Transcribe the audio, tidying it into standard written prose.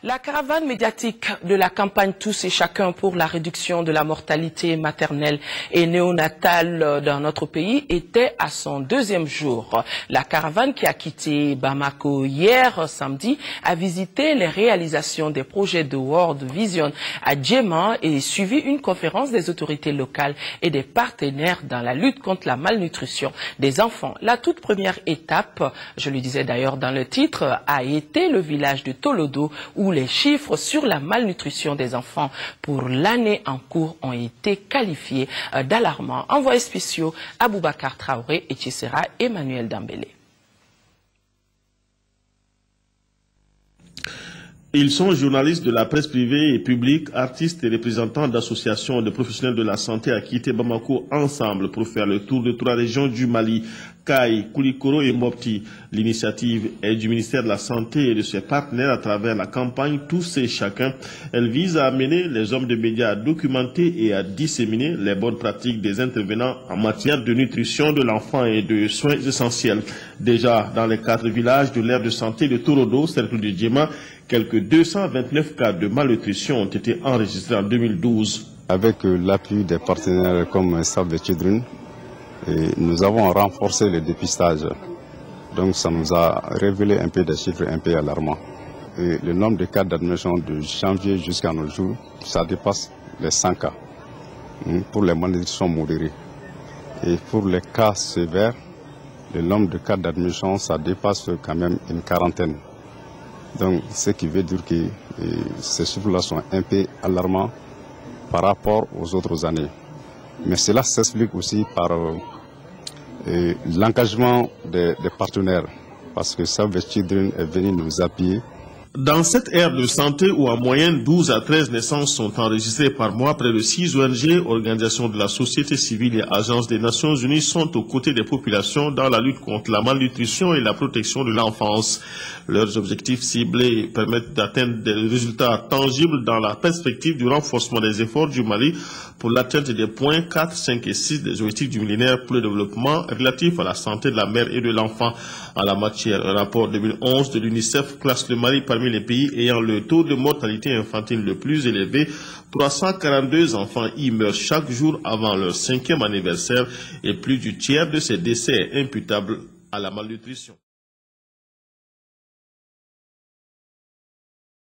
La caravane médiatique de la campagne Tous et Chacun pour la réduction de la mortalité maternelle et néonatale dans notre pays était à son deuxième jour. La caravane qui a quitté Bamako hier samedi a visité les réalisations des projets de World Vision à Djema et suivi une conférence des autorités locales et des partenaires dans la lutte contre la malnutrition des enfants. La toute première étape, je le disais d'ailleurs dans le titre, a été le village de Tolodo où les chiffres sur la malnutrition des enfants pour l'année en cours ont été qualifiés d'alarmants. Envoyés spéciaux Aboubacar Traoré et Tchissera Emmanuel Dambélé. Ils sont journalistes de la presse privée et publique, artistes et représentants d'associations de professionnels de la santé à quitter Bamako ensemble pour faire le tour de 3 régions du Mali, Kaï, Koulikoro et Mopti. L'initiative est du ministère de la Santé et de ses partenaires à travers la campagne Tous et Chacun. Elle vise à amener les hommes de médias à documenter et à disséminer les bonnes pratiques des intervenants en matière de nutrition de l'enfant et de soins essentiels. Déjà, dans les 4 villages de l'aire de santé de Torodo, cercle de Djema, quelques 229 cas de malnutrition ont été enregistrés en 2012. Avec l'appui des partenaires comme Save the Children, nous avons renforcé le dépistage. Donc ça nous a révélé un peu des chiffres un peu alarmants. Et le nombre de cas d'admission de janvier jusqu'à nos jours, ça dépasse les 100 cas pour les malnutritions modérées. Et pour les cas sévères, le nombre de cas d'admission, ça dépasse quand même une quarantaine. Donc, ce qui veut dire que ces chiffres-là sont un peu alarmants par rapport aux autres années. Mais cela s'explique aussi par l'engagement des partenaires, parce que Save the Children est venu nous appuyer. Dans cette ère de santé où en moyenne 12 à 13 naissances sont enregistrées par mois, près de 6 ONG, organisations de la société civile et agences des Nations Unies sont aux côtés des populations dans la lutte contre la malnutrition et la protection de l'enfance. Leurs objectifs ciblés permettent d'atteindre des résultats tangibles dans la perspective du renforcement des efforts du Mali pour l'atteinte des points 4, 5 et 6 des objectifs du millénaire pour le développement relatifs à la santé de la mère et de l'enfant. En la matière, un rapport 2011 de l'UNICEF classe le Mali parmi les pays ayant le taux de mortalité infantile le plus élevé. 342 enfants y meurent chaque jour avant leur 5e anniversaire et plus du tiers de ces décès est imputable à la malnutrition.